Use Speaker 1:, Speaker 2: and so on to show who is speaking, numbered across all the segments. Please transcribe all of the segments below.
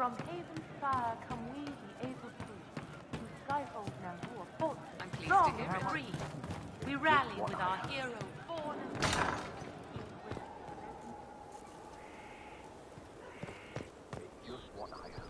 Speaker 1: From Haven's fire come we, the able troops, whose skyfolds now do a fault.
Speaker 2: I'm pleased
Speaker 1: Strong
Speaker 2: to hear
Speaker 1: and
Speaker 2: it.
Speaker 1: free. We rally with our hero born and proud.
Speaker 3: Just what I heard.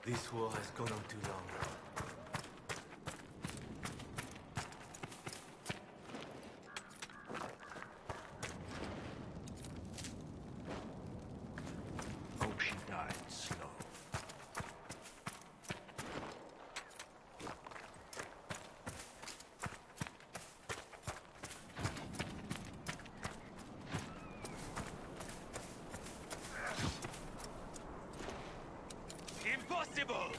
Speaker 4: This war has gone on too long.
Speaker 5: Hope she died slow.
Speaker 4: Impossible!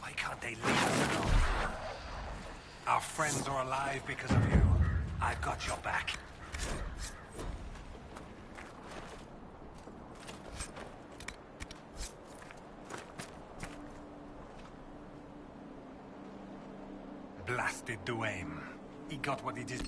Speaker 5: Why can't they leave us alone? Our friends are alive because of you. I've got your back. Blasted Duane. He got what he did.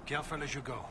Speaker 5: Careful as you go.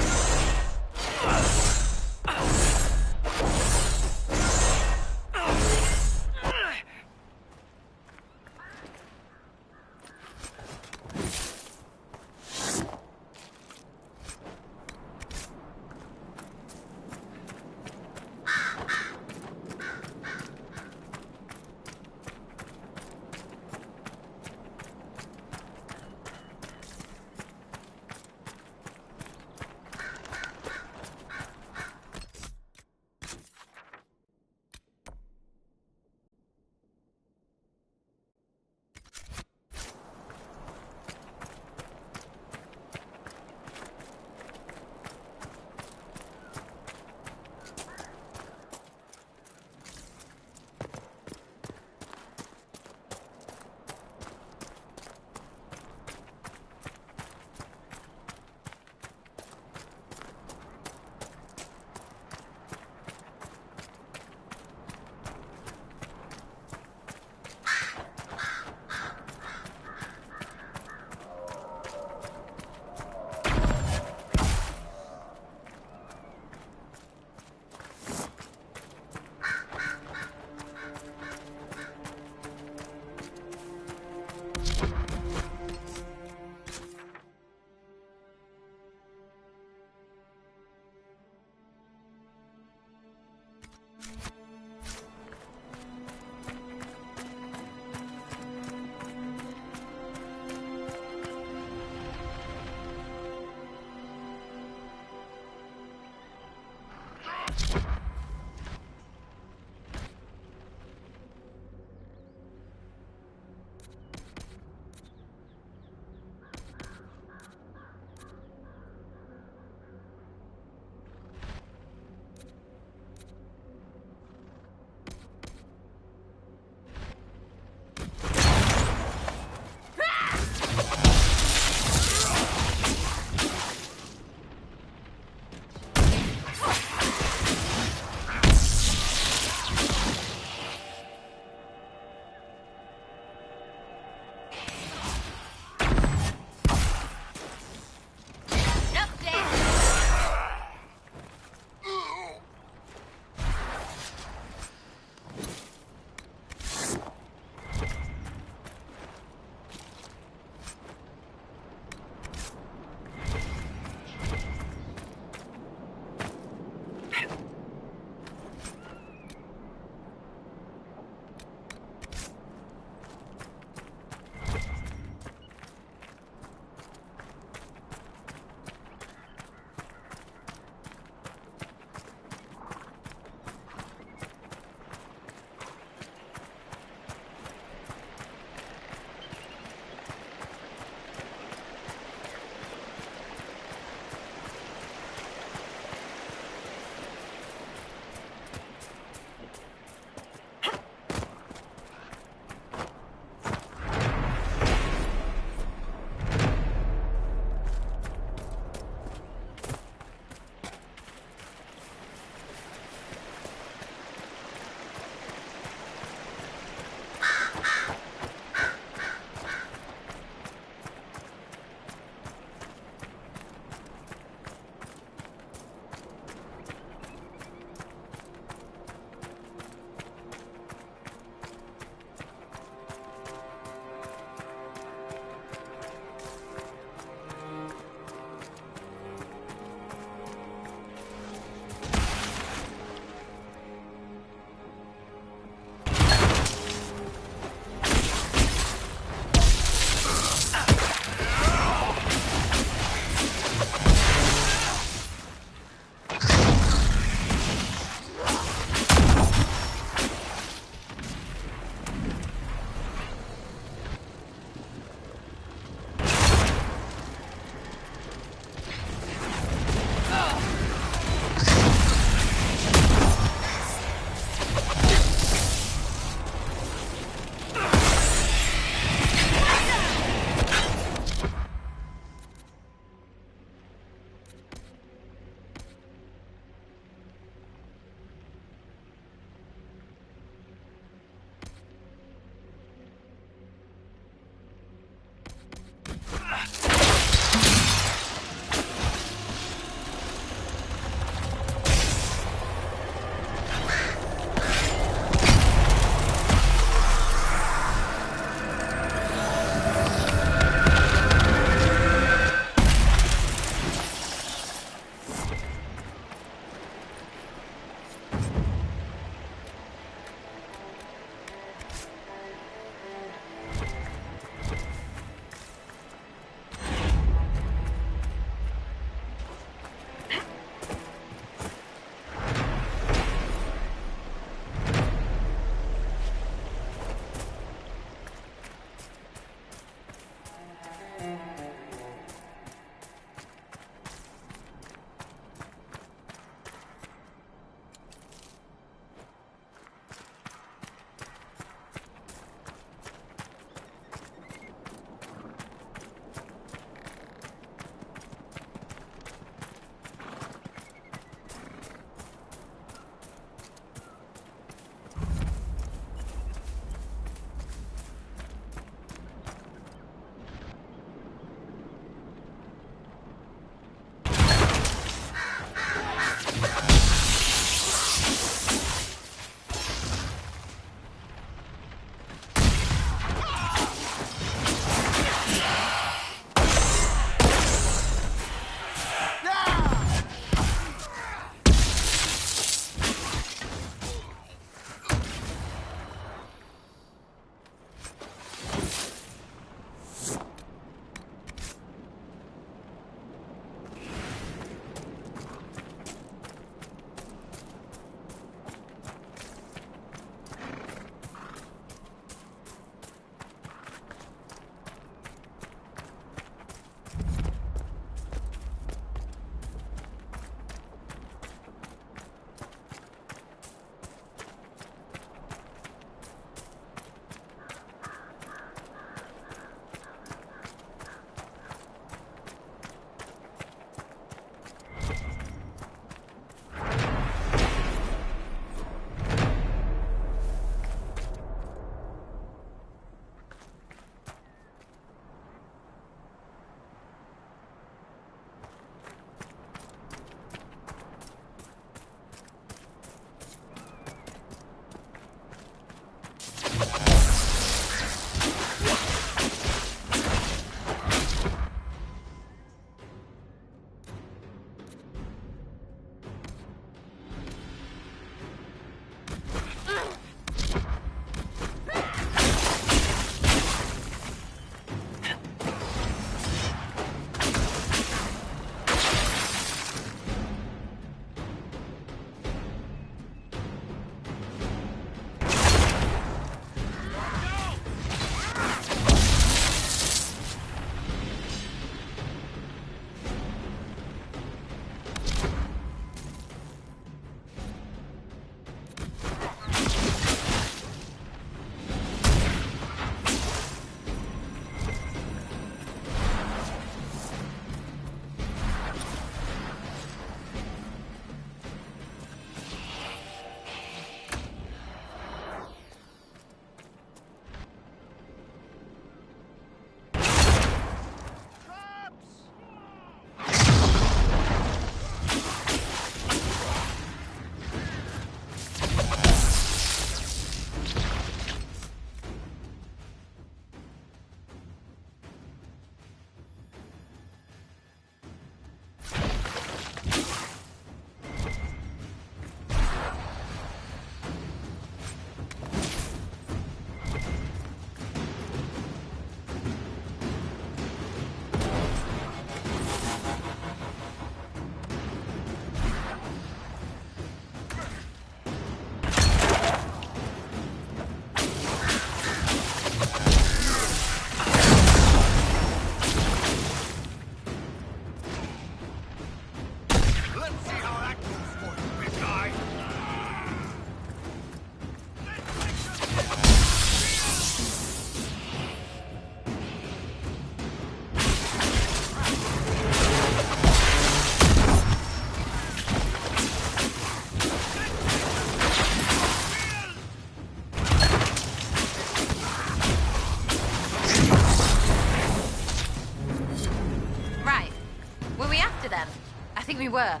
Speaker 2: we were.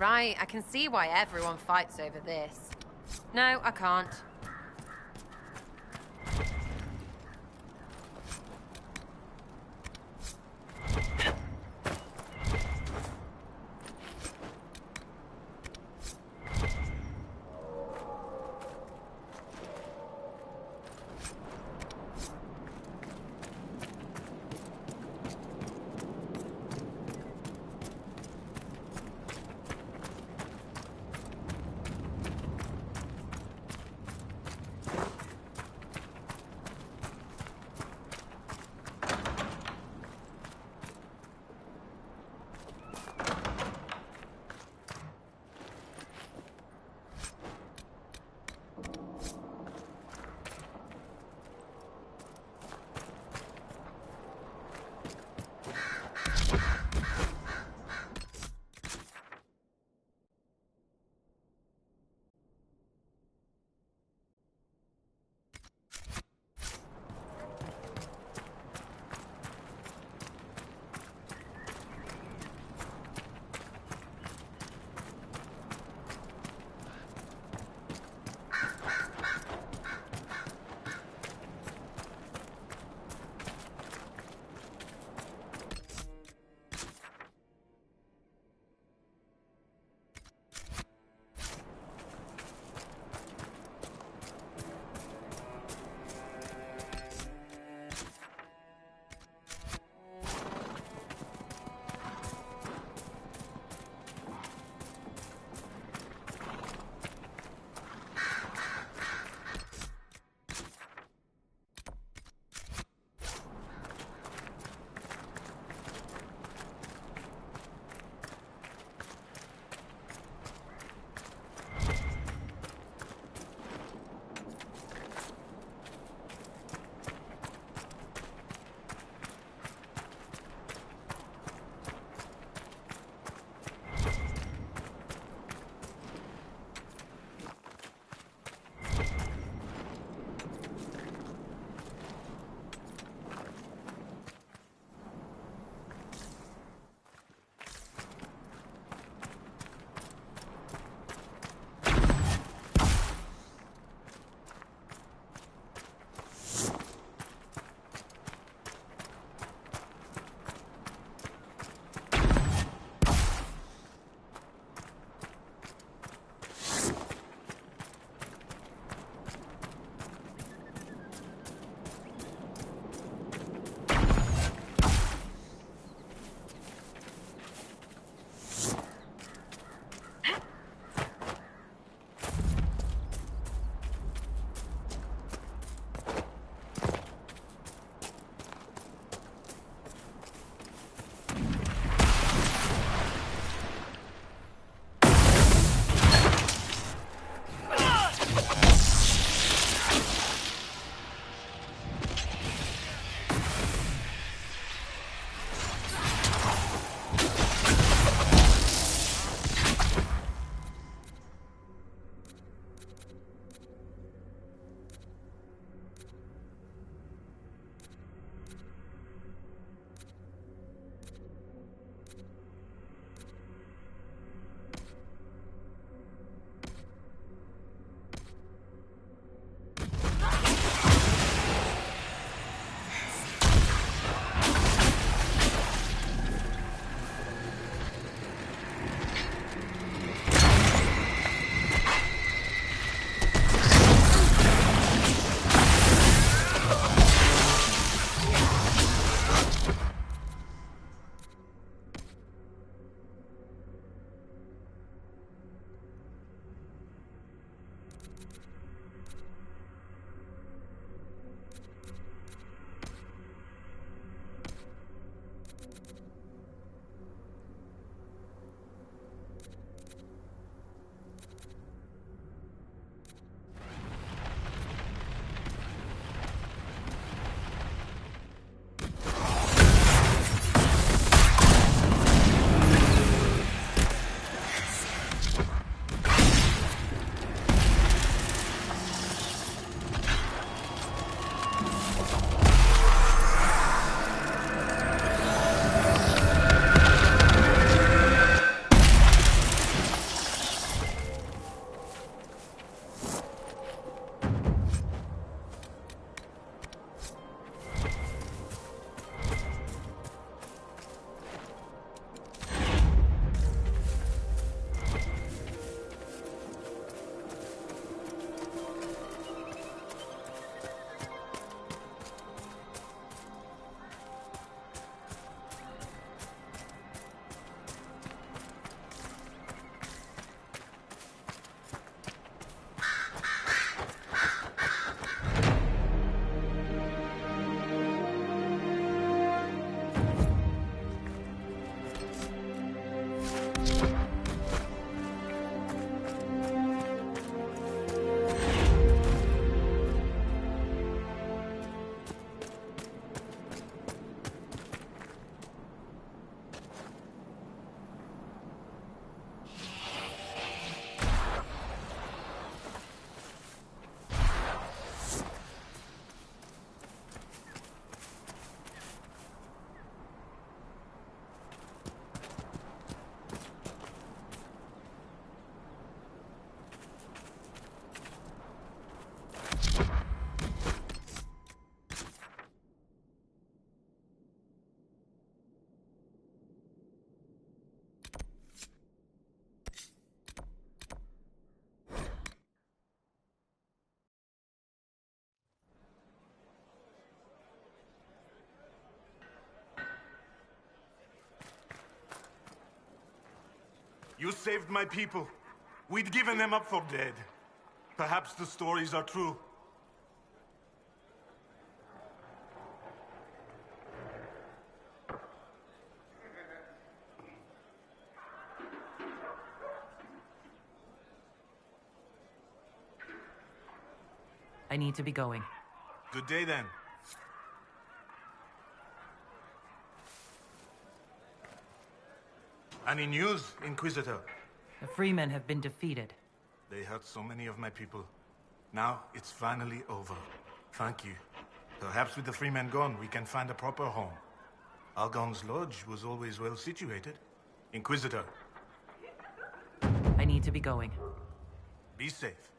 Speaker 2: Right, I can see why everyone fights over this. No, I can't.
Speaker 6: You saved my people. We'd given them up for dead. Perhaps the stories are true.
Speaker 7: I need to be going.
Speaker 6: Good day, then. Any news, Inquisitor?
Speaker 7: The Freemen have been defeated.
Speaker 6: They hurt so many of my people. Now, it's finally over. Thank you. Perhaps with the Freemen gone, we can find a proper home. Argon's lodge was always well situated. Inquisitor,
Speaker 7: I need to be going.
Speaker 6: be safe.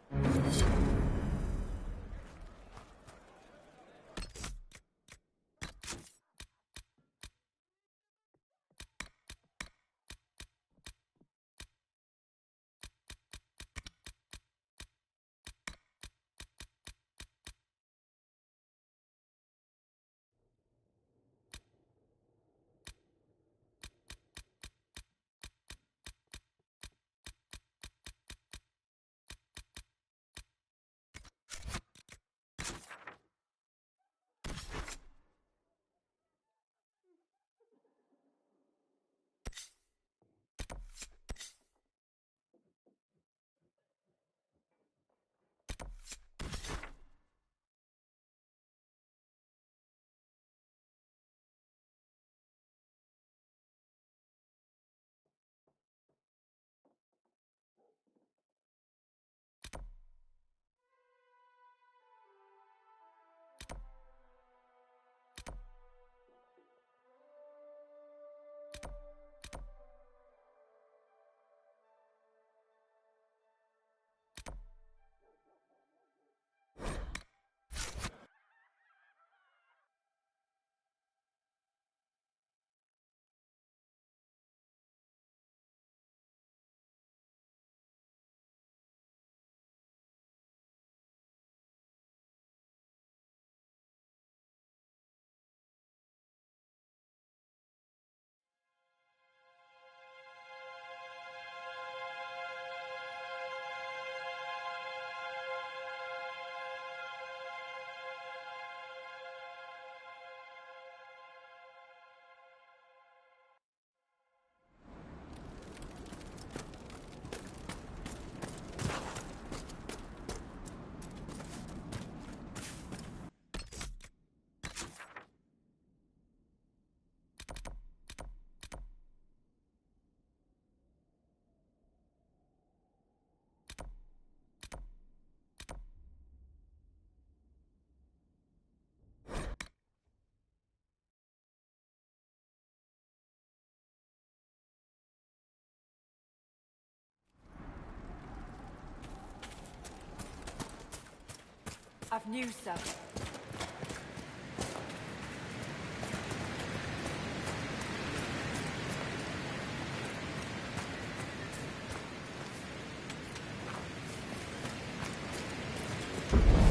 Speaker 1: I've news, sir.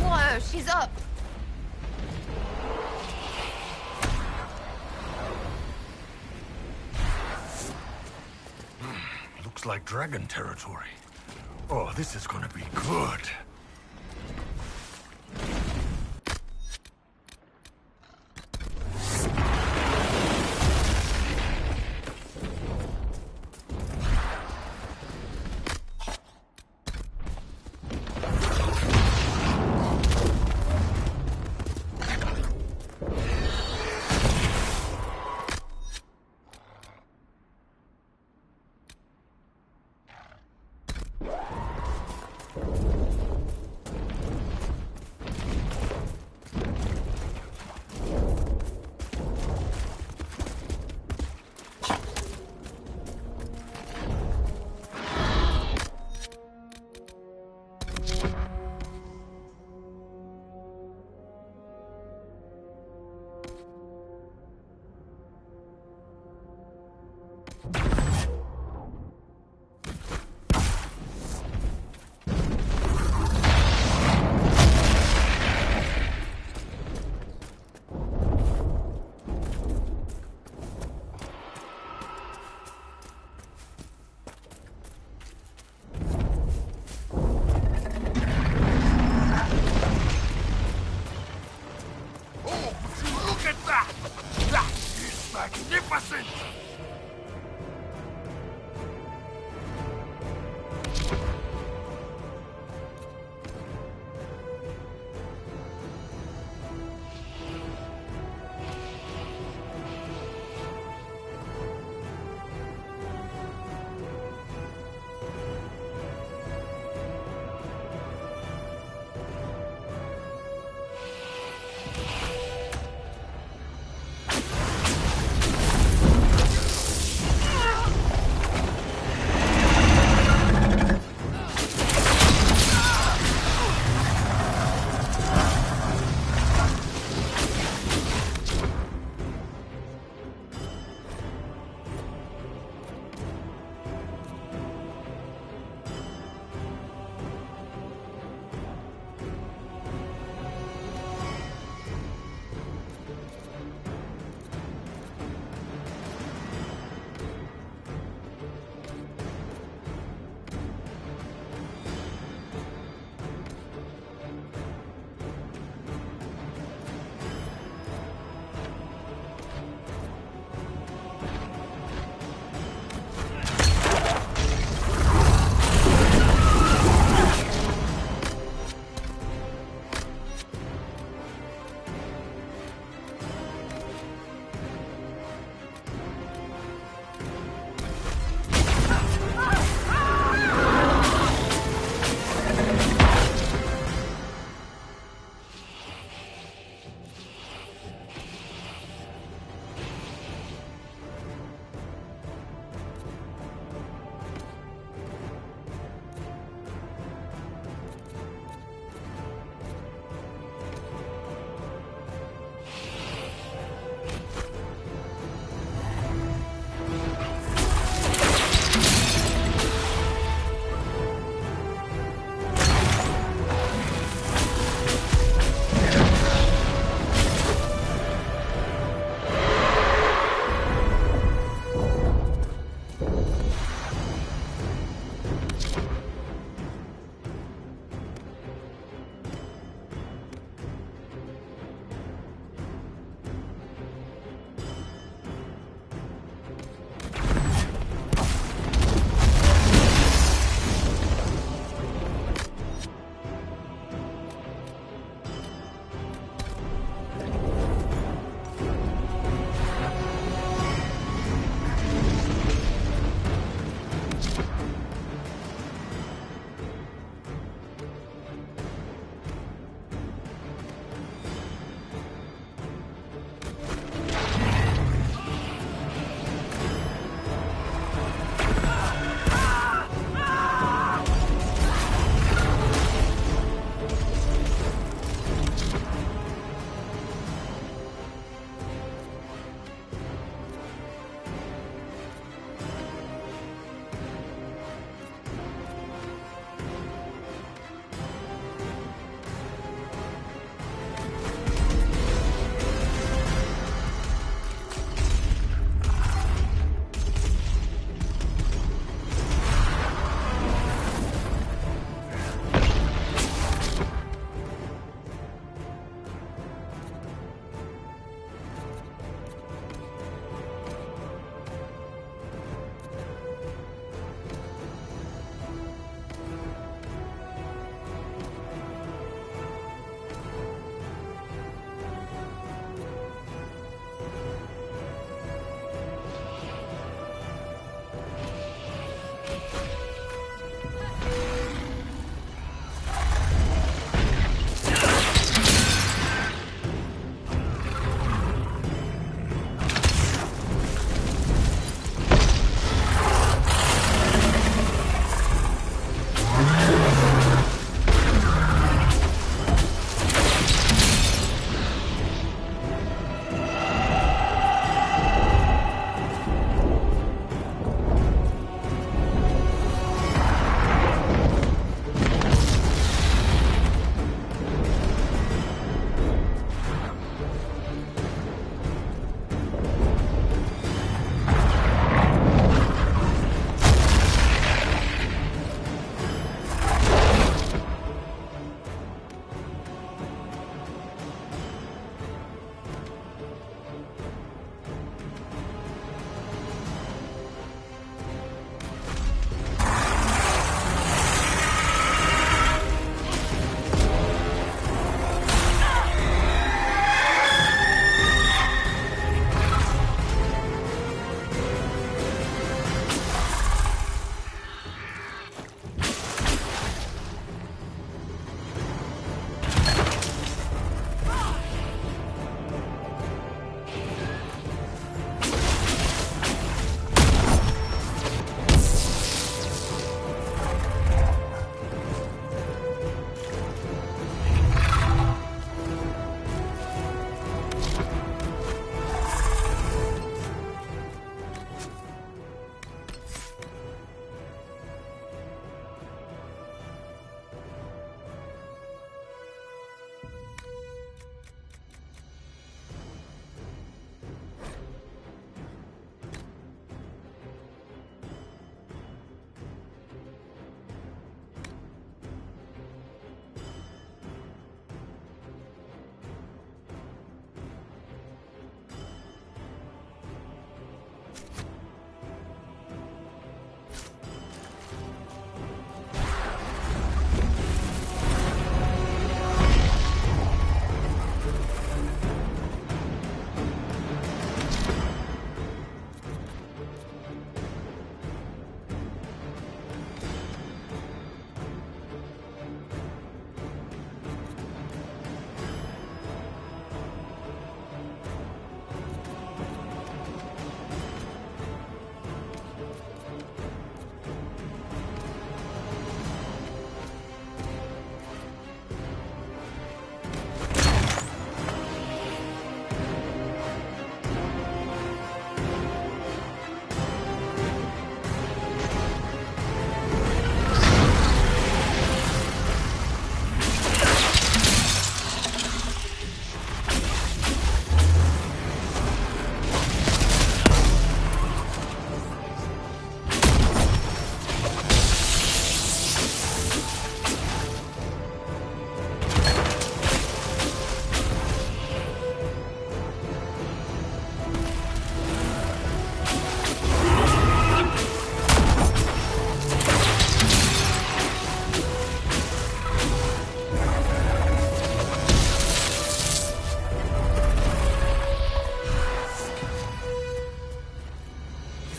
Speaker 2: Whoa, she's up.
Speaker 5: Looks like dragon territory. Oh, this is gonna be good. innocent!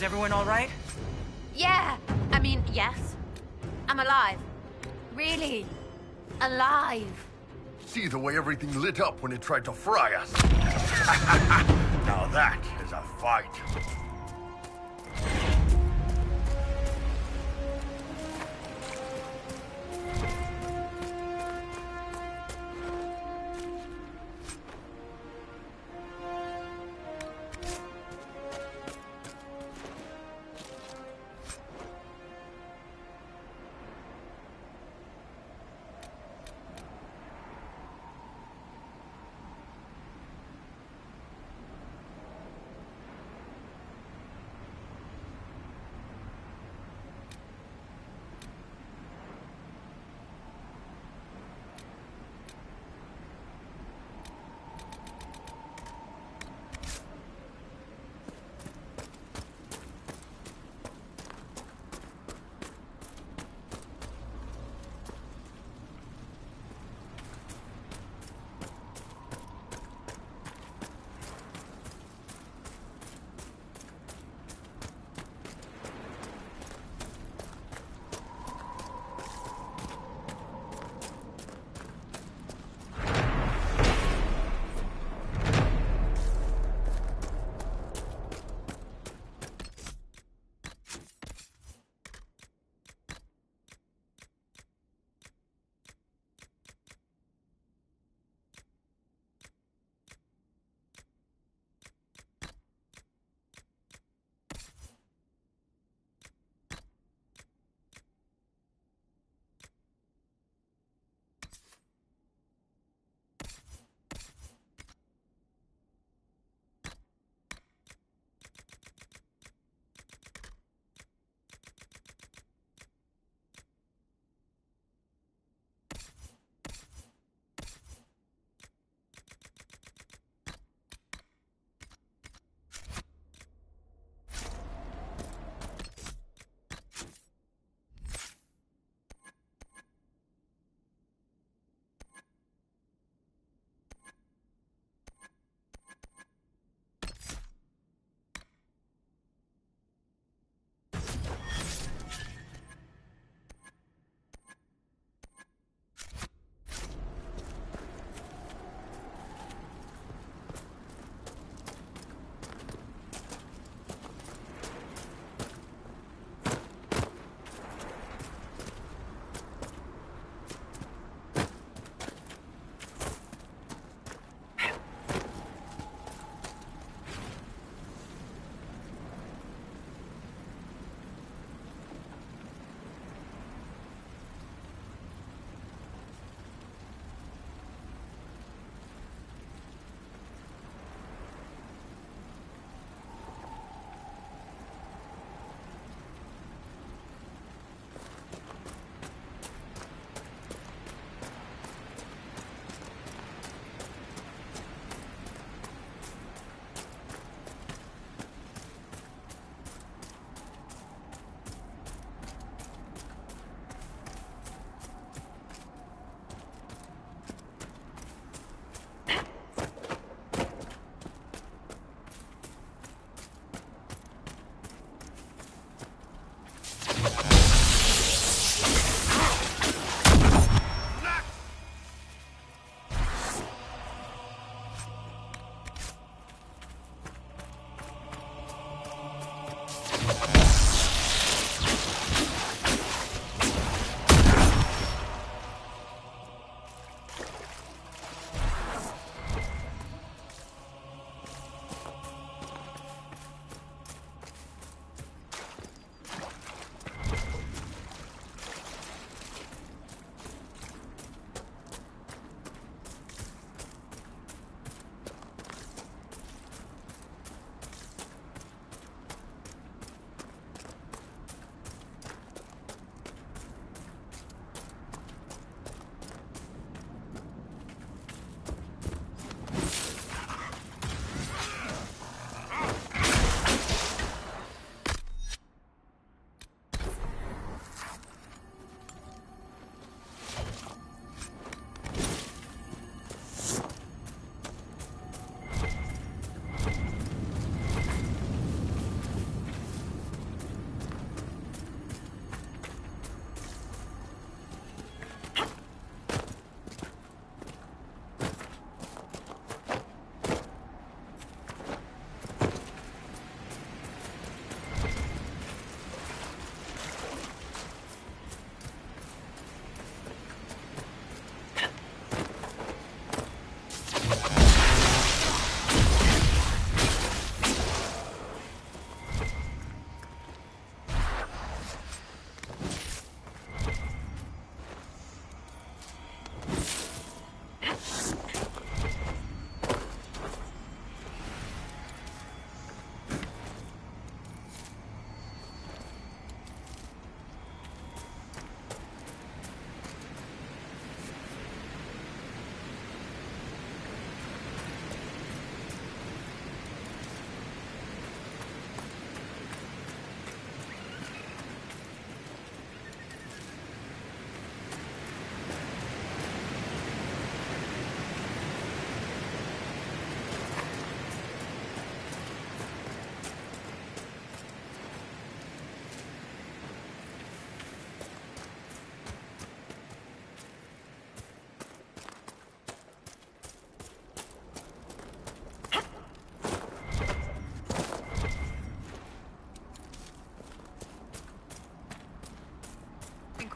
Speaker 7: Is everyone all right?
Speaker 2: Yeah, I mean, yes. I'm alive. Really. Alive.
Speaker 8: See the way everything lit up when it tried to fry us. Now that is a fight.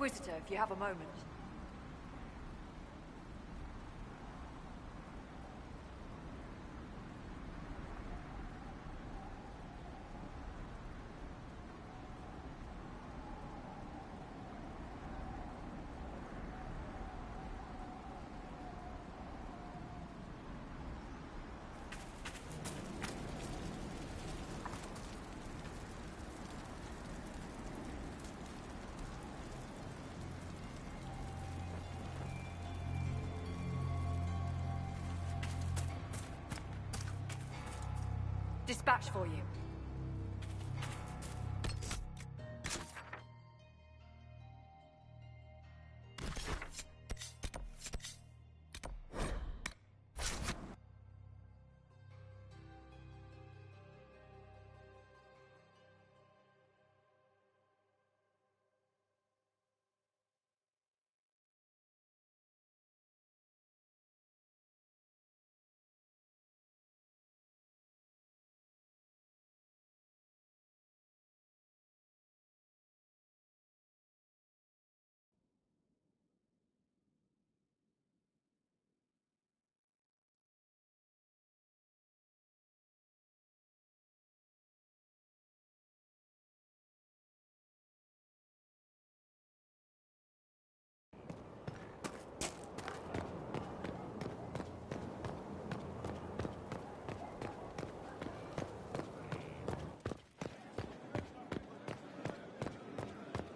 Speaker 9: Inquisitor, if you have a moment. Dispatch for you.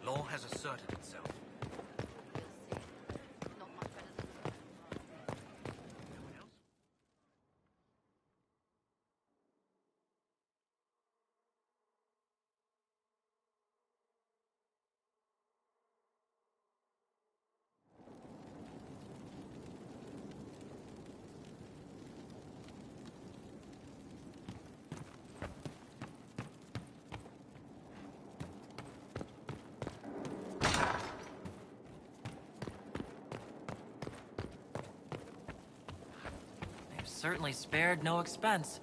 Speaker 10: Law has asserted itself.
Speaker 7: They've certainly spared no expense.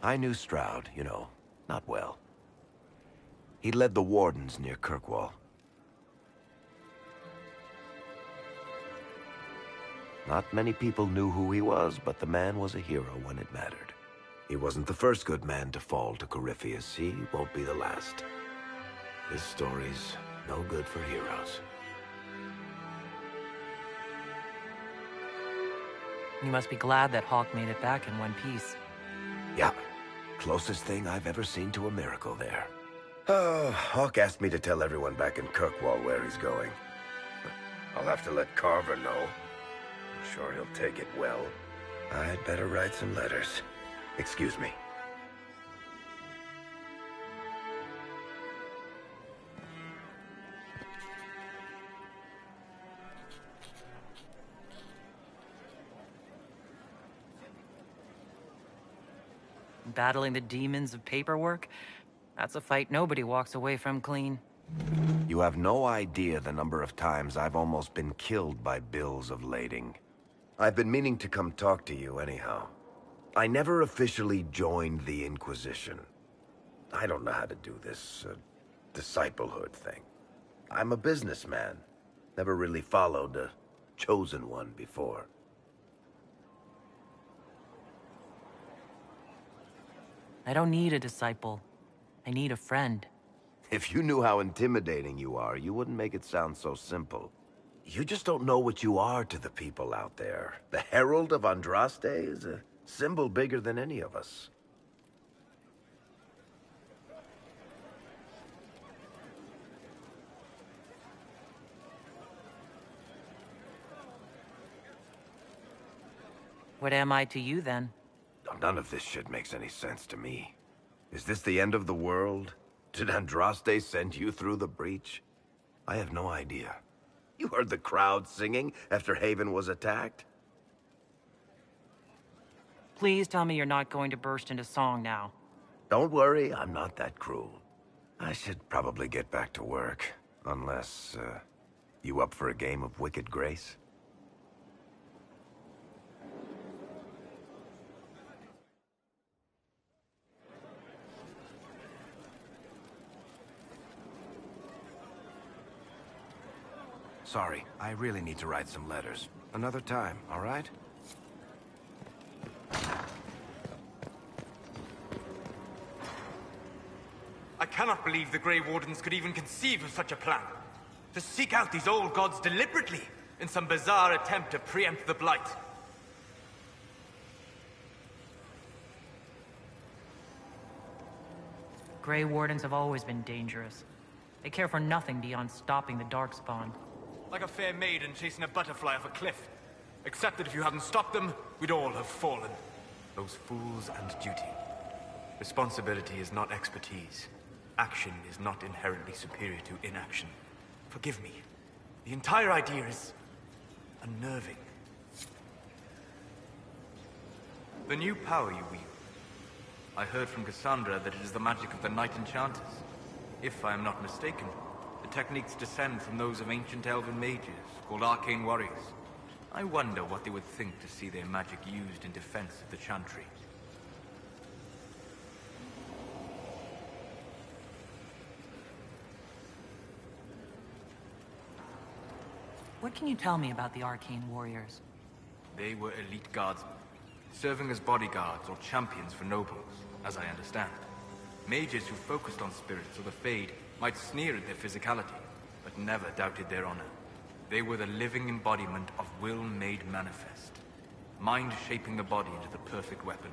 Speaker 10: I knew Stroud, you know, not well. He led the Wardens near Kirkwall. Not many people knew who he was, but the man was a hero when it mattered. He wasn't the first good man to fall to Corypheus. He won't be the last. This story's no good for heroes.
Speaker 7: You must be glad that Hawk made it back in one piece.
Speaker 10: Yeah, closest thing I've ever seen to a miracle there. Oh, Hawk asked me to tell everyone back in Kirkwall where he's going. I'll have to let Carver know. I'm sure he'll take it well. I'd better write some letters. Excuse me.
Speaker 7: Battling the demons of paperwork? That's a fight nobody walks away from clean.
Speaker 10: You have no idea the number of times I've almost been killed by bills of lading. I've been meaning to come talk to you anyhow. I never officially joined the Inquisition. I don't know how to do this, disciplehood thing. I'm a businessman. Never really followed a chosen one before.
Speaker 7: I don't need a disciple. I need a friend.
Speaker 10: If you knew how intimidating you are, you wouldn't make it sound so simple. You just don't know what you are to the people out there. The Herald of Andraste is a symbol bigger than any of us.
Speaker 7: What am I to you, then?
Speaker 10: None of this shit makes any sense to me. Is this the end of the world? Did Andraste send you through the breach? I have no idea. You heard the crowd singing after Haven was attacked?
Speaker 7: Please tell me you're not going to burst into song now.
Speaker 10: Don't worry, I'm not that cruel. I should probably get back to work. Unless, you up for a game of Wicked Grace? Sorry, I really need to write some letters. Another time, all right?
Speaker 11: I cannot believe the Grey Wardens could even conceive of such a plan. To seek out these old gods deliberately, in some bizarre attempt to preempt the Blight.
Speaker 7: Grey Wardens have always been dangerous. They care for nothing beyond stopping the Darkspawn.
Speaker 11: Like a fair maiden chasing a butterfly off a cliff. Except that if you hadn't stopped them, we'd all have fallen. Those fools and duty. Responsibility is not expertise. Action is not inherently superior to inaction. Forgive me. The entire idea is unnerving. The new power you wield. I heard from Cassandra that it is the magic of the Knight Enchanters. If I am not mistaken, the techniques descend from those of ancient elven mages, called arcane warriors. I wonder what they would think to see their magic used in defense of the Chantry.
Speaker 7: What can you tell me about the arcane warriors?
Speaker 11: They were elite guardsmen, serving as bodyguards or champions for nobles, as I understand. Mages who focused on spirits or the Fade might sneer at their physicality, but never doubted their honor. They were the living embodiment of will made manifest. Mind shaping the body into the perfect weapon.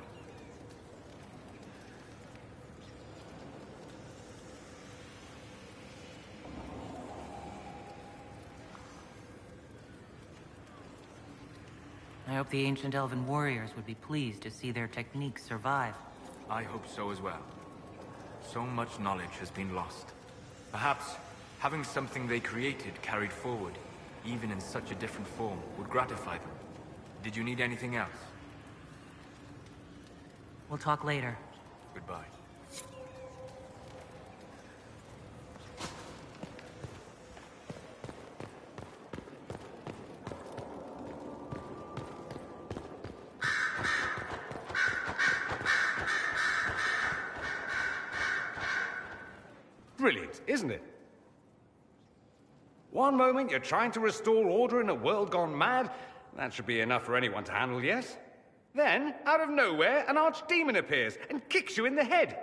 Speaker 7: I hope the ancient elven warriors would be pleased to see their techniques survive.
Speaker 11: I hope so as well. So much knowledge has been lost. Perhaps having something they created carried forward, even in such a different form, would gratify them. Did you need anything else?
Speaker 7: We'll talk later.
Speaker 11: Goodbye.
Speaker 12: Brilliant, isn't it? One moment you're trying to restore order in a world gone mad. That should be enough for anyone to handle, yes? Then, out of nowhere, an archdemon appears and kicks you in the head.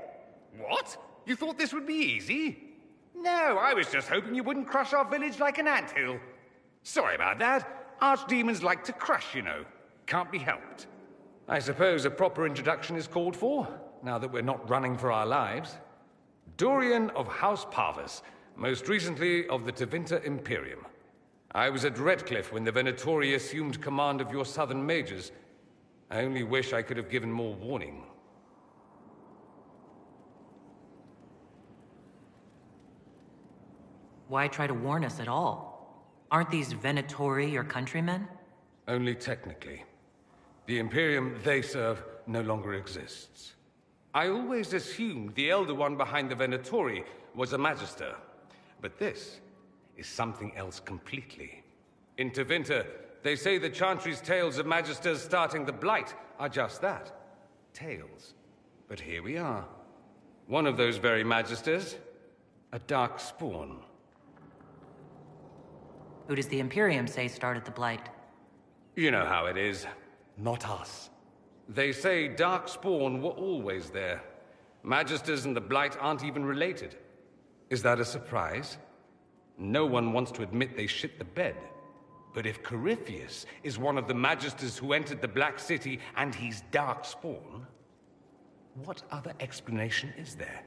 Speaker 12: What? You thought this would be easy? No, I was just hoping you wouldn't crush our village like an anthill. Sorry about that. Archdemons like to crush, you know. Can't be helped. I suppose a proper introduction is called for, now that we're not running for our lives. Dorian of House Parvis, most recently of the Tevinter Imperium. I was at Redcliffe when the Venatori assumed command of your southern mages. I only wish I could have given more warning.
Speaker 7: Why try to warn us at all? Aren't these Venatori your countrymen?
Speaker 12: Only technically. The Imperium they serve no longer exists. I always assumed the Elder One behind the Venatori was a Magister. But this is something else completely. In Tevinter, they say the Chantry's tales of Magisters starting the Blight are just that. Tales. But here we are. One of those very Magisters, a dark spawn.
Speaker 7: Who does the Imperium say started the Blight?
Speaker 12: You know how it is. Not us. They say Darkspawn were always there. Magisters and the Blight aren't even related. Is that a surprise? No one wants to admit they shit the bed. But if Corypheus is one of the Magisters who entered the Black City and he's Darkspawn, what other explanation is there?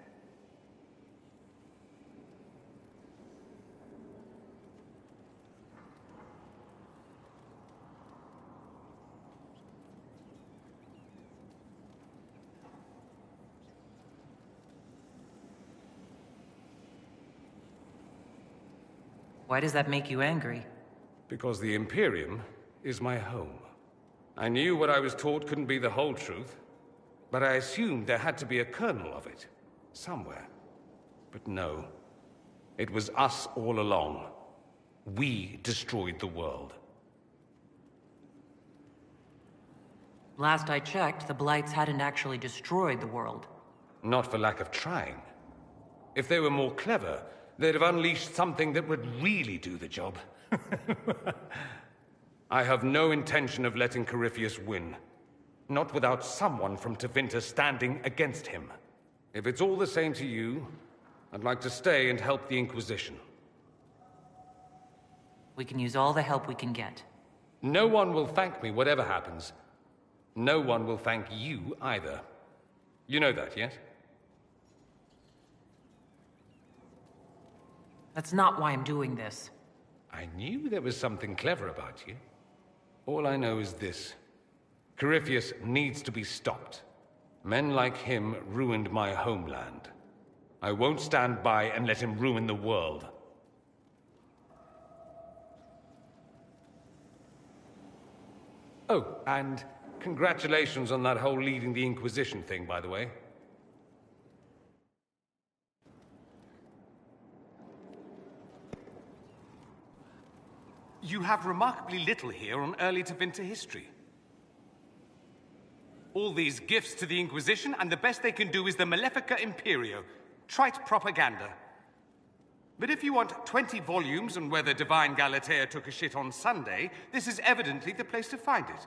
Speaker 7: Why does that make you angry?
Speaker 12: Because the Imperium is my home. I knew what I was taught couldn't be the whole truth, but I assumed there had to be a kernel of it, somewhere. But no, it was us all along. We destroyed the world.
Speaker 7: Last I checked, the Blights hadn't actually destroyed the world.
Speaker 12: Not for lack of trying. If they were more clever, they'd have unleashed something that would really do the job. I have no intention of letting Corypheus win. Not without someone from Tevinter standing against him. If it's all the same to you, I'd like to stay and help the Inquisition.
Speaker 7: We can use all the help we can get.
Speaker 12: No one will thank me, whatever happens. No one will thank you either. You know that, yes?
Speaker 7: That's not why I'm doing this.
Speaker 12: I knew there was something clever about you. All I know is this. Corypheus needs to be stopped. Men like him ruined my homeland. I won't stand by and let him ruin the world. Oh, and congratulations on that whole leading the Inquisition thing, by the way. You have remarkably little here on early Tevinter history. All these gifts to the Inquisition, and the best they can do is the Malefica Imperio. Trite propaganda. But if you want 20 volumes on whether Divine Galatea took a shit on Sunday, this is evidently the place to find it.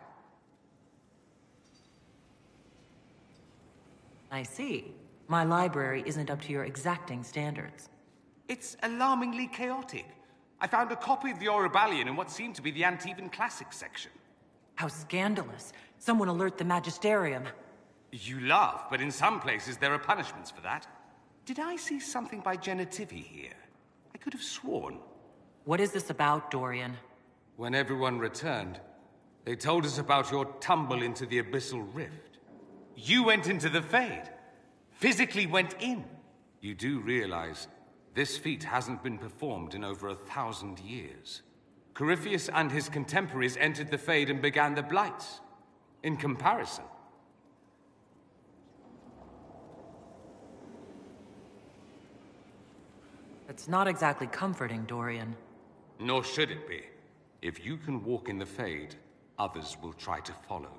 Speaker 7: I see. My library isn't up to your exacting standards.
Speaker 12: It's alarmingly chaotic. I found a copy of the Oribalian in what seemed to be the Antivan Classics section.
Speaker 7: How scandalous. Someone alert the Magisterium.
Speaker 12: You laugh, but in some places there are punishments for that. Did I see something by Genitivi here? I could have sworn.
Speaker 7: What is this about, Dorian?
Speaker 12: When everyone returned, they told us about your tumble into the Abyssal Rift. You went into the Fade. Physically went in. You do realize this feat hasn't been performed in over 1,000 years. Corypheus and his contemporaries entered the Fade and began the Blights. In comparison.
Speaker 7: It's not exactly comforting, Dorian.
Speaker 12: Nor should it be. If you can walk in the Fade, others will try to follow.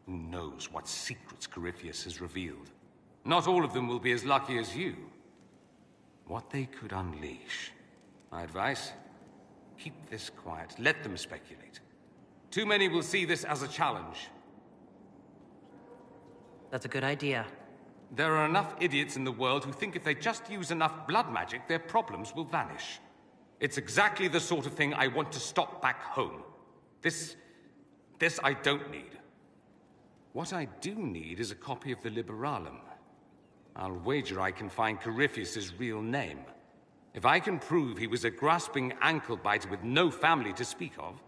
Speaker 12: Who knows what secrets Corypheus has revealed? Not all of them will be as lucky as you. What they could unleash. My advice? Keep this quiet. Let them speculate. Too many will see this as a challenge.
Speaker 7: That's a good idea.
Speaker 12: There are enough idiots in the world who think if they just use enough blood magic, their problems will vanish. It's exactly the sort of thing I want to stop back home. This I don't need. What I do need is a copy of the Liberalum. I'll wager I can find Corypheus's real name. If I can prove he was a grasping ankle-biter with no family to speak of,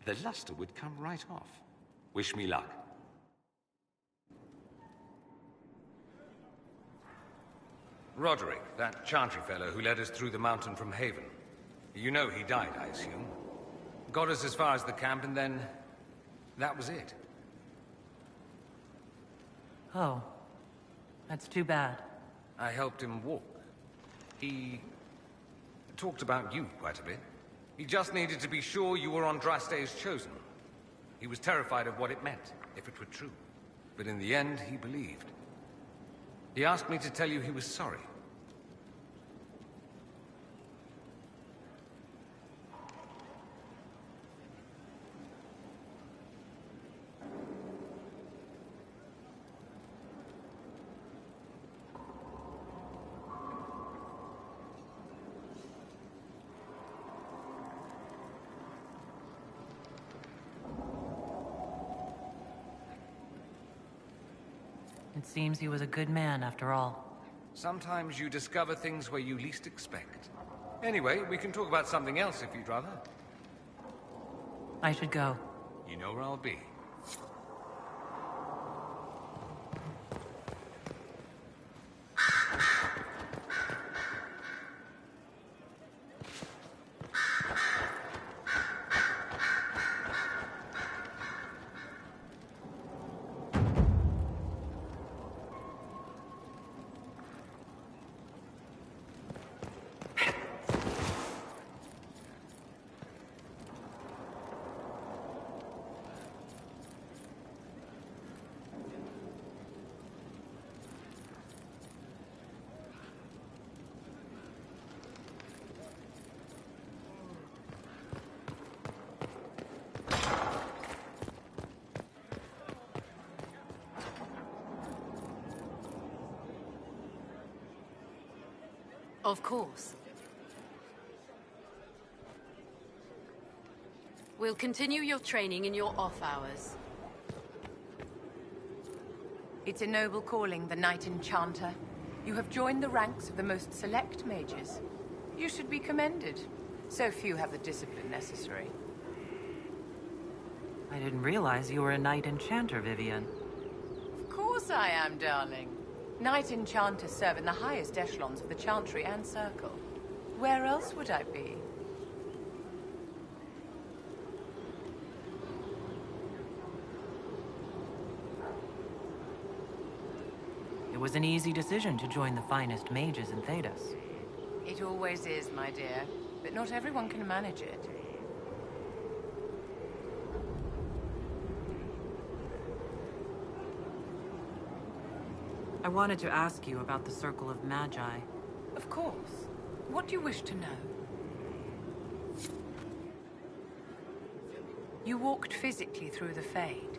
Speaker 12: the luster would come right off. Wish me luck. Roderick, that Chantry fellow who led us through the mountain from Haven. You know he died, I assume. Got us as far as the camp, and then... that was it.
Speaker 7: Oh. That's too bad.
Speaker 12: I helped him walk. He... talked about you quite a bit. He just needed to be sure you were Andraste's chosen. He was terrified of what it meant, if it were true. But in the end, he believed. He asked me to tell you he was sorry.
Speaker 7: It seems he was a good man after all.
Speaker 12: Sometimes you discover things where you least expect. Anyway, we can talk about something else if you'd rather.
Speaker 7: I should go.
Speaker 12: You know where I'll be.
Speaker 2: Of course. We'll continue your training in your off hours.
Speaker 13: It's a noble calling, the Knight Enchanter. You have joined the ranks of the most select mages. You should be commended. So few have the discipline necessary.
Speaker 7: I didn't realize you were a Knight Enchanter, Vivian.
Speaker 13: Of course I am, darling. Knight Enchanters serve in the highest echelons of the Chantry and Circle. Where else would I be?
Speaker 7: It was an easy decision to join the finest mages in Thedas.
Speaker 13: It always is, my dear. But not everyone can manage it.
Speaker 7: I wanted to ask you about the Circle of Magi.
Speaker 13: Of course. What do you wish to know? You walked physically through the Fade.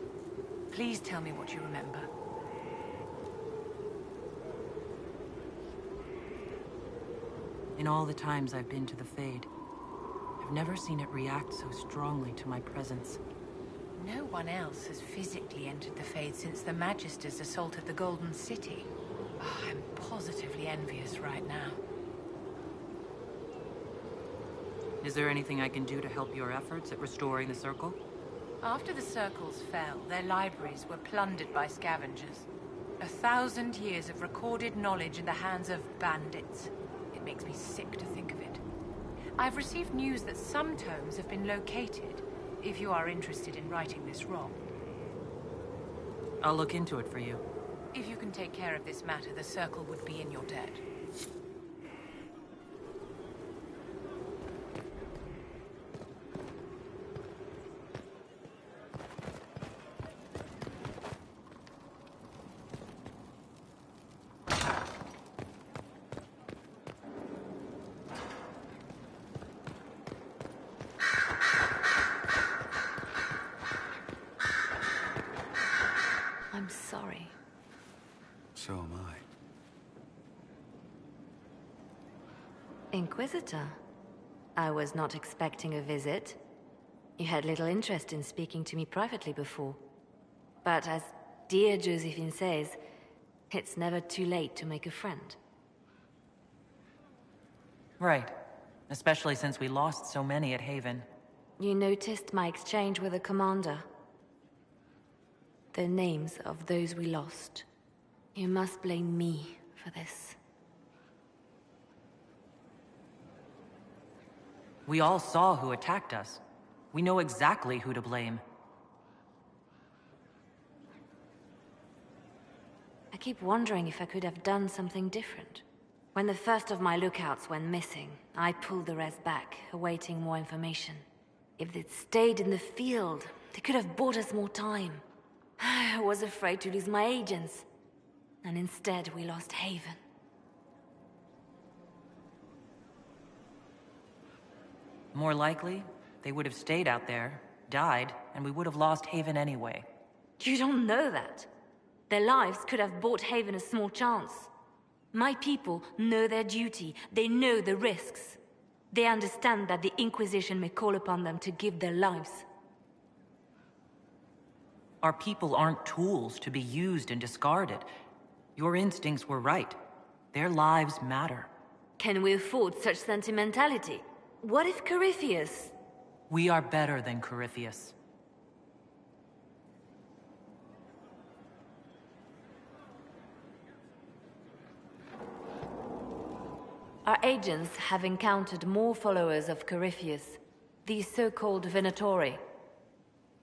Speaker 13: Please tell me what you remember.
Speaker 7: In all the times I've been to the Fade, I've never seen it react so strongly to my presence.
Speaker 13: No one else has physically entered the Fade since the Magisters assaulted the Golden City. Oh, I'm positively envious right now.
Speaker 7: Is there anything I can do to help your efforts at restoring the Circle?
Speaker 13: After the Circles fell, their libraries were plundered by scavengers. 1,000 years of recorded knowledge in the hands of bandits. It makes me sick to think of it. I've received news that some tomes have been located, if you are interested in righting this wrong.
Speaker 7: I'll look into it for you.
Speaker 13: If you can take care of this matter, the Circle would be in your debt.
Speaker 14: So am I.
Speaker 15: Inquisitor? I was not expecting a visit. You had little interest in speaking to me privately before. But as dear Josephine says, it's never too late to make a friend.
Speaker 7: Right. Especially since we lost so many at Haven.
Speaker 15: You noticed my exchange with the commander. The names of those we lost. You must blame me for this.
Speaker 7: We all saw who attacked us. We know exactly who to blame.
Speaker 15: I keep wondering if I could have done something different. When the first of my lookouts went missing, I pulled the rest back, awaiting more information. If they'd stayed in the field, they could have bought us more time. I was afraid to lose my agents. And instead, we lost Haven.
Speaker 7: More likely, they would have stayed out there, died, and we would have lost Haven anyway.
Speaker 15: You don't know that. Their lives could have bought Haven a small chance. My people know their duty. They know the risks. They understand that the Inquisition may call upon them to give their lives.
Speaker 7: Our people aren't tools to be used and discarded. Your instincts were right. Their lives matter.
Speaker 15: Can we afford such sentimentality? What if Corypheus...
Speaker 7: We are better than Corypheus.
Speaker 15: Our agents have encountered more followers of Corypheus, these so-called Venatori.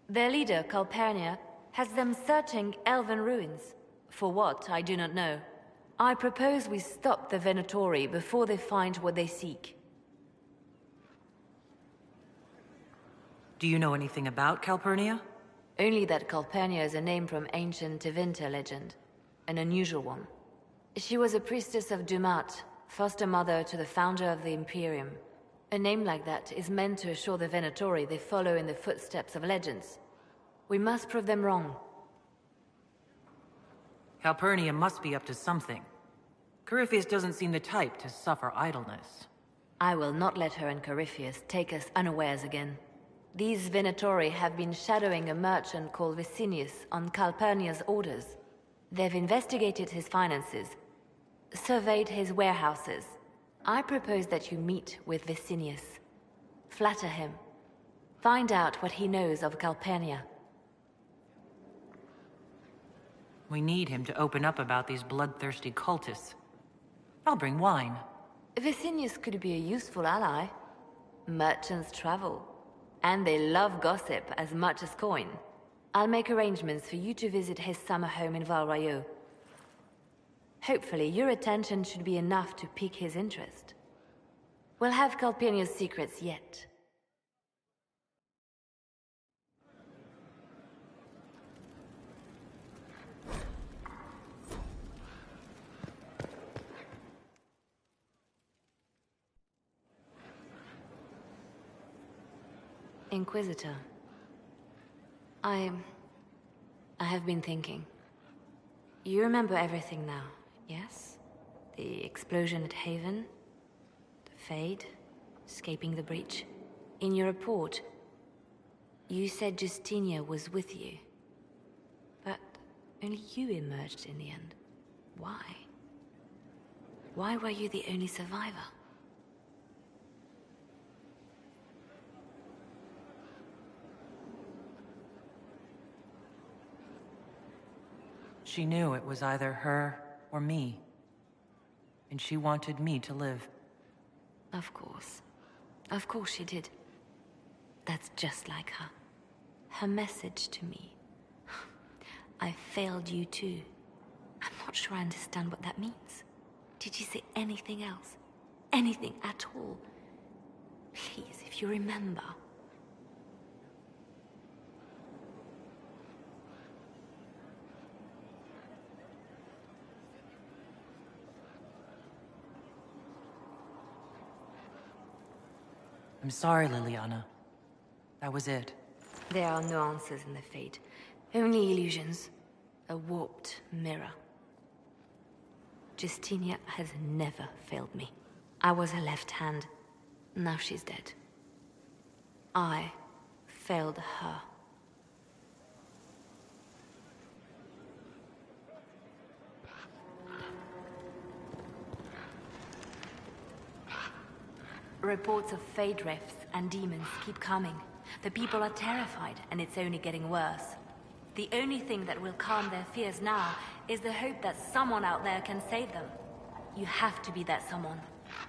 Speaker 15: Their leader, Calpurnia, has them searching elven ruins. For what, I do not know. I propose we stop the Venatori before they find what they seek.
Speaker 7: Do you know anything about Calpurnia?
Speaker 15: Only that Calpurnia is a name from ancient Tevinter legend. An unusual one. She was a priestess of Dumat, foster mother to the founder of the Imperium. A name like that is meant to assure the Venatori they follow in the footsteps of legends. We must prove them wrong.
Speaker 7: Calpurnia must be up to something. Corypheus doesn't seem the type to suffer idleness.
Speaker 15: I will not let her and Corypheus take us unawares again. These Venatori have been shadowing a merchant called Vicinius on Calpurnia's orders. They've investigated his finances, surveyed his warehouses. I propose that you meet with Vicinius. Flatter him. Find out what he knows of Calpurnia.
Speaker 7: We need him to open up about these bloodthirsty cultists. I'll bring wine.
Speaker 15: Vicinius could be a useful ally. Merchants travel. And they love gossip as much as coin. I'll make arrangements for you to visit his summer home in Val Royeaux. Hopefully, your attention should be enough to pique his interest. We'll have Calpurnia's secrets yet. Inquisitor. I have been thinking. You remember everything now, yes? The explosion at Haven, the Fade, escaping the breach. In your report, you said Justinia was with you. But only you emerged in the end. Why? Why were you the only survivor?
Speaker 7: She knew it was either her or me. And she wanted me to live.
Speaker 15: Of course. Of course she did. That's just like her. Her message to me. I failed you too. I'm not sure I understand what that means. Did she say anything else? Anything at all? Please, if you remember.
Speaker 7: I'm sorry, Liliana. That was it.
Speaker 15: There are no answers in the Fate. Only illusions. A warped mirror. Justinia has never failed me. I was her left hand. Now she's dead. I failed her. Reports of fade rifts and demons keep coming. The people are terrified, and it's only getting worse. The only thing that will calm their fears now is the hope that someone out there can save them. You have to be that someone.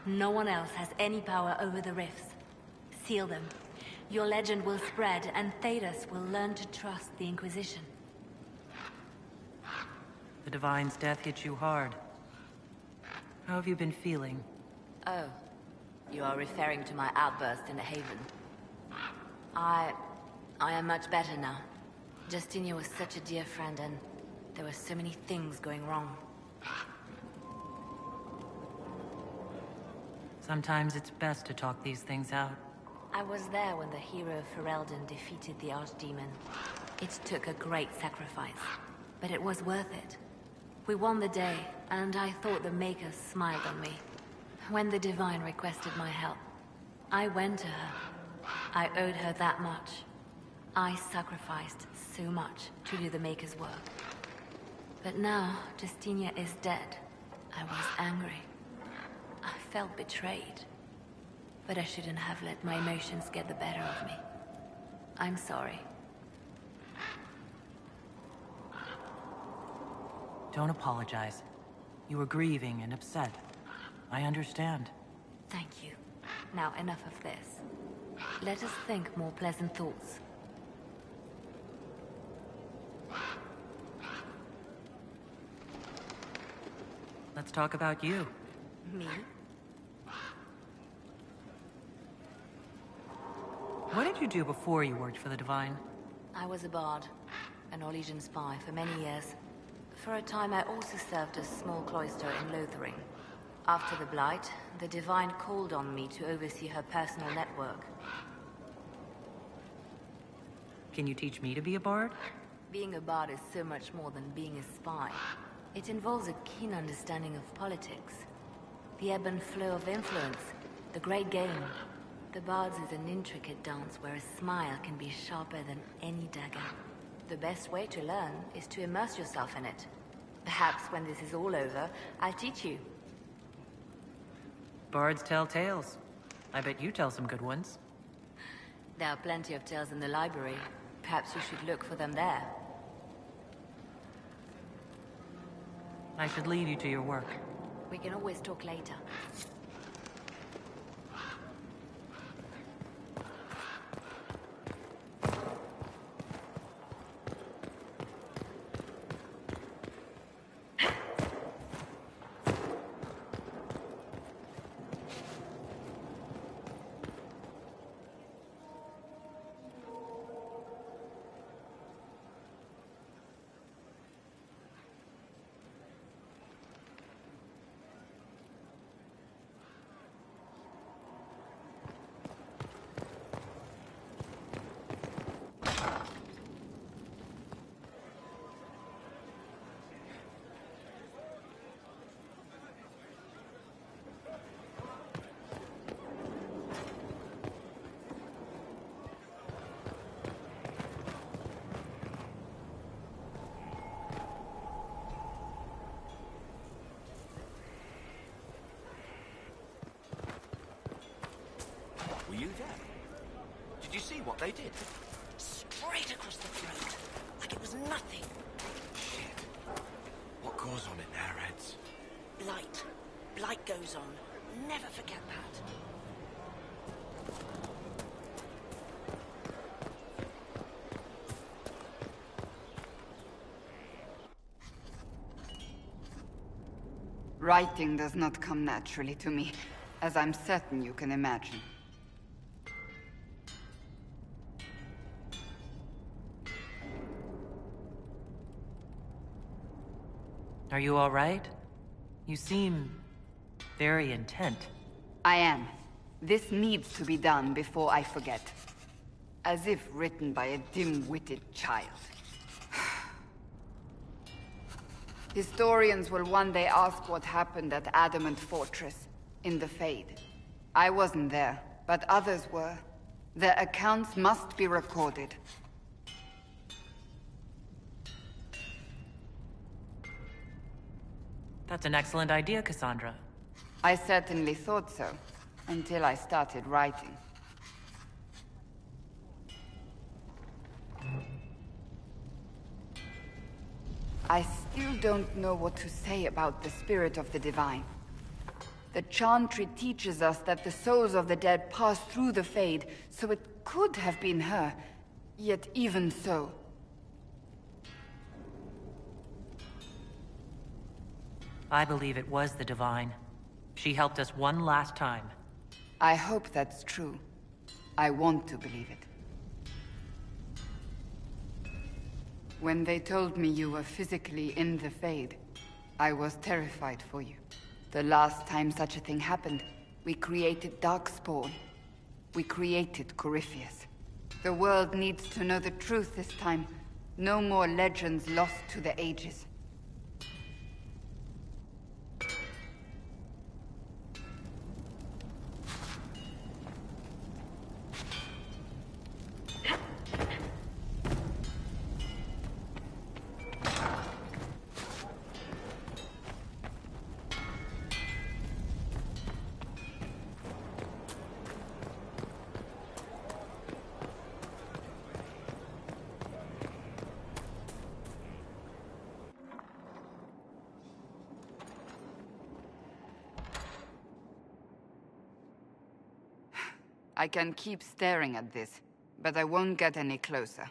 Speaker 15: No one else has any power over the rifts. Seal them. Your legend will spread, and Thedas will learn to trust the Inquisition.
Speaker 7: The Divine's death hit you hard. How have you been feeling?
Speaker 15: Oh. You are referring to my outburst in the Haven. I am much better now. Justinia was such a dear friend, and there were so many things going wrong.
Speaker 7: Sometimes it's best to talk these things out.
Speaker 15: I was there when the hero Ferelden defeated the Archdemon. It took a great sacrifice, but it was worth it. We won the day, and I thought the Makers smiled on me. When the Divine requested my help, I went to her. I owed her that much. I sacrificed so much to do the Maker's work. But now, Justinia is dead. I was angry. I felt betrayed. But I shouldn't have let my emotions get the better of me. I'm sorry.
Speaker 7: Don't apologize. You were grieving and upset. I understand.
Speaker 15: Thank you. Now enough of this. Let us think more pleasant thoughts.
Speaker 7: Let's talk about you.
Speaker 15: Me?
Speaker 7: What did you do before you worked for the Divine?
Speaker 15: I was a bard, an Orlesian spy for many years. For a time I also served a small cloister in Lothering. After the Blight, the Divine called on me to oversee her personal network.
Speaker 7: Can you teach me to be a bard?
Speaker 15: Being a bard is so much more than being a spy. It involves a keen understanding of politics. The ebb and flow of influence, the great game. The bard's is an intricate dance where a smile can be sharper than any dagger. The best way to learn is to immerse yourself in it. Perhaps when this is all over, I'll teach you.
Speaker 7: Bards tell tales. I bet you tell some good ones.
Speaker 15: There are plenty of tales in the library. Perhaps you should look for them there.
Speaker 7: I should leave you to your work.
Speaker 15: We can always talk later.
Speaker 3: Were you there? Did you see what they did?
Speaker 14: Straight across the throat, like it was nothing.
Speaker 3: Shit. What goes on in their heads?
Speaker 14: Blight. Blight goes on. Never forget that.
Speaker 16: Writing does not come naturally to me, as I'm certain you can imagine.
Speaker 7: Are you all right? You seem very intent.
Speaker 16: I am. This needs to be done before I forget. As if written by a dim-witted child. Historians will one day ask what happened at Adamant Fortress, in the Fade. I wasn't there, but others were. Their accounts must be recorded.
Speaker 7: That's an excellent idea, Cassandra.
Speaker 16: I certainly thought so, until I started writing. I still don't know what to say about the spirit of the divine. The Chantry teaches us that the souls of the dead pass through the Fade, so it could have been her. Yet even so...
Speaker 7: I believe it was the Divine. She helped us one last time.
Speaker 16: I hope that's true. I want to believe it. When they told me you were physically in the Fade, I was terrified for you. The last time such a thing happened, we created Darkspawn. We created Corypheus. The world needs to know the truth this time. No more legends lost to the ages. I can keep staring at this, but I won't get any closer.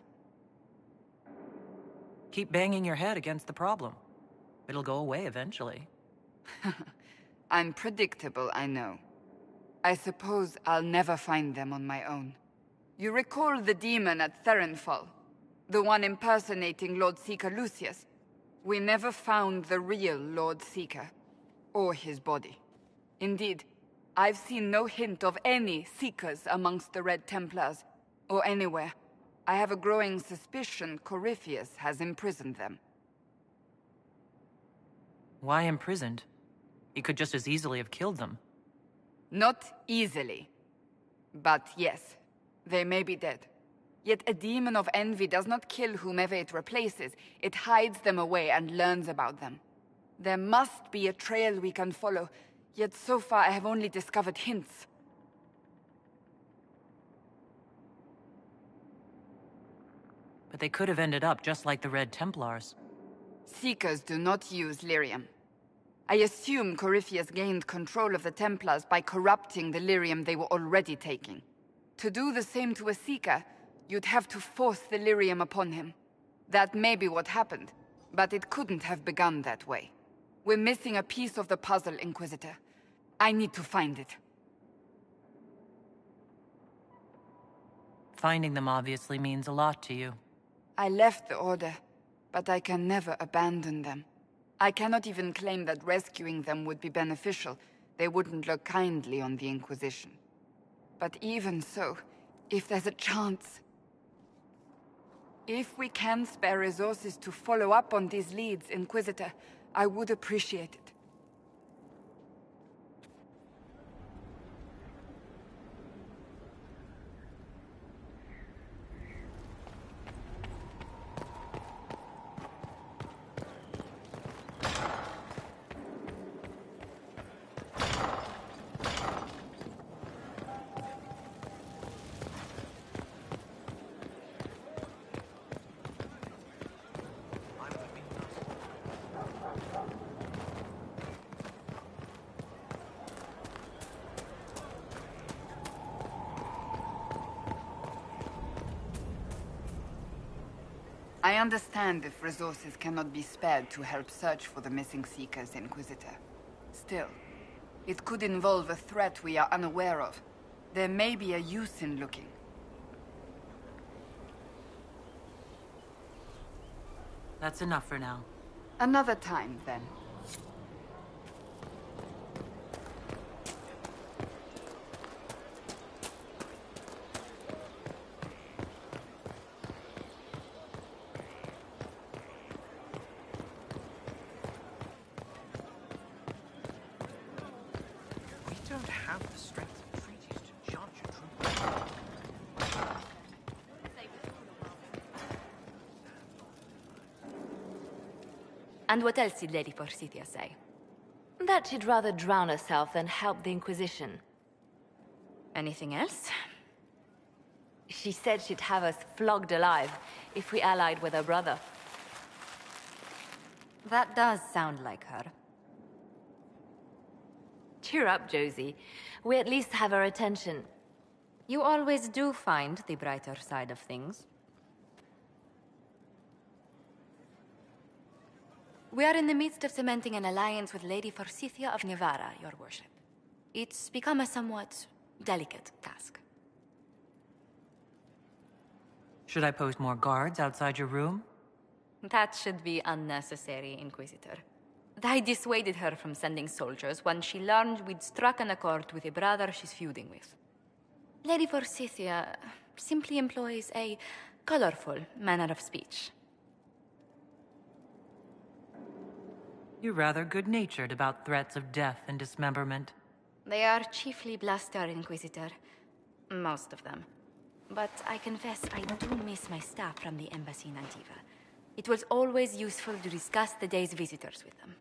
Speaker 7: Keep banging your head against the problem. It'll go away eventually.
Speaker 16: I'm predictable, I know. I suppose I'll never find them on my own. You recall the demon at Therenfall? The one impersonating Lord Seeker Lucius? We never found the real Lord Seeker, or his body. Indeed, I've seen no hint of any Seekers amongst the Red Templars, or anywhere. I have a growing suspicion Corypheus has imprisoned them.
Speaker 7: Why imprisoned? He could just as easily have killed them.
Speaker 16: Not easily. But yes, they may be dead. Yet a demon of envy does not kill whomever it replaces. It hides them away and learns about them. There must be a trail we can follow. Yet so far I have only discovered hints.
Speaker 7: But they could have ended up just like the Red Templars.
Speaker 16: Seekers do not use lyrium. I assume Corypheus gained control of the Templars by corrupting the lyrium they were already taking. To do the same to a Seeker, you'd have to force the lyrium upon him. That may be what happened, but it couldn't have begun that way. We're missing a piece of the puzzle, Inquisitor. I need to find it.
Speaker 7: Finding them obviously means a lot to you.
Speaker 16: I left the Order, but I can never abandon them. I cannot even claim that rescuing them would be beneficial. They wouldn't look kindly on the Inquisition. But even so, if there's a chance... If we can spare resources to follow up on these leads, Inquisitor, I would appreciate it. I understand if resources cannot be spared to help search for the missing Seekers, Inquisitor. Still, it could involve a threat we are unaware of. There may be a use in looking.
Speaker 7: That's enough for now.
Speaker 16: Another time, then.
Speaker 3: don't have the strength of treaties to judge a trooper.
Speaker 15: And what else did Lady Forsythia say? That she'd rather drown herself than help the Inquisition. Anything else? She said she'd have us flogged alive if we allied with her brother.
Speaker 17: That does sound like her.
Speaker 15: Cheer up, Josie. We at least have her attention.
Speaker 17: You always do find the brighter side of things.
Speaker 15: We are in the midst of cementing an alliance with Lady Forsythia of Navarra, your worship. It's become a somewhat delicate task.
Speaker 7: Should I post more guards outside your room?
Speaker 15: That should be unnecessary, Inquisitor. I dissuaded her from sending soldiers when she learned we'd struck an accord with a brother she's feuding with. Lady Forsythia simply employs a colorful manner of speech.
Speaker 7: You're rather good-natured about threats of death and dismemberment.
Speaker 15: They are chiefly bluster, Inquisitor. Most of them. But I confess I do miss my staff from the embassy in Antiva. It was always useful to discuss the day's visitors with them.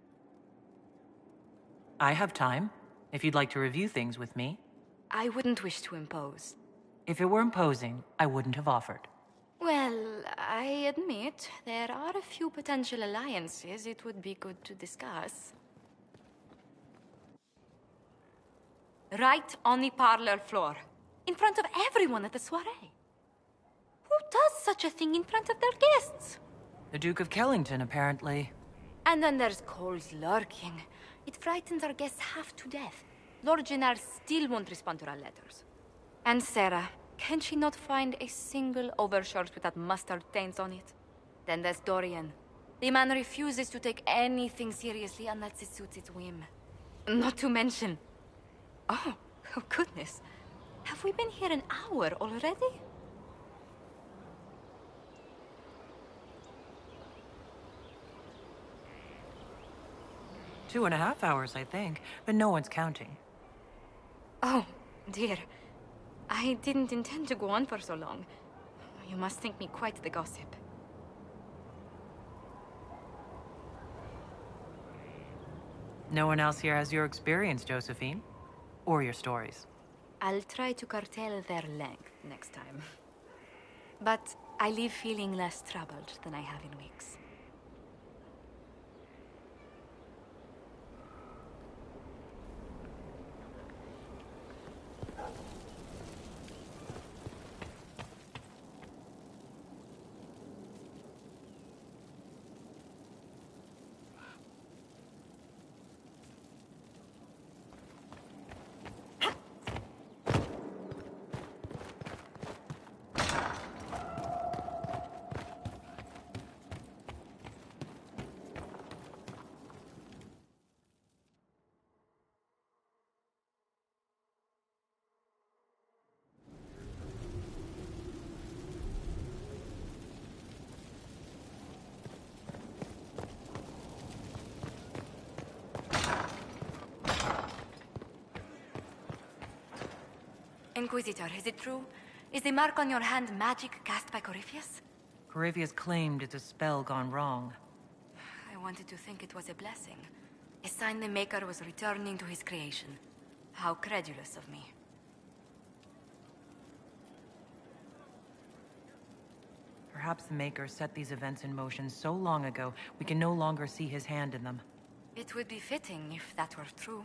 Speaker 7: I have time, if you'd like to review things with me.
Speaker 15: I wouldn't wish to impose.
Speaker 7: If it were imposing, I wouldn't have offered.
Speaker 15: Well, I admit there are a few potential alliances it would be good to discuss. Right on the parlor floor, in front of everyone at the soiree. Who does such a thing in front of their guests?
Speaker 7: The Duke of Kellington, apparently.
Speaker 15: And then there's Cole's lurking. It frightens our guests half to death. Lord Gennard still won't respond to our letters. And Sarah, can she not find a single overshirt without mustard stains on it? Then there's Dorian. The man refuses to take anything seriously unless it suits its whim. Not to mention... Oh goodness. Have we been here an hour already?
Speaker 7: "2.5 hours, I think, but no one's counting.
Speaker 15: Oh, dear. I didn't intend to go on for so long. You must think me quite the gossip.
Speaker 7: No one else here has your experience, Josephine? Or your stories?
Speaker 15: I'll try to curtail their length next time. But I leave feeling less troubled than I have in weeks. Inquisitor, is it true? Is the mark on your hand magic cast by Corypheus?
Speaker 7: Corypheus claimed it's a spell gone wrong.
Speaker 15: I wanted to think it was a blessing. A sign the Maker was returning to his creation. How credulous of me.
Speaker 7: Perhaps the Maker set these events in motion so long ago, we can no longer see his hand in them.
Speaker 15: It would be fitting if that were true.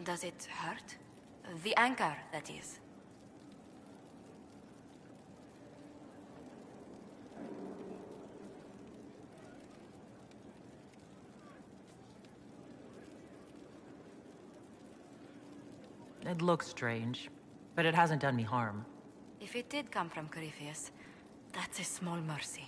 Speaker 15: Does it hurt? The anchor, that is.
Speaker 7: It looks strange, but it hasn't done me harm.
Speaker 15: If it did come from Corypheus, that's a small mercy.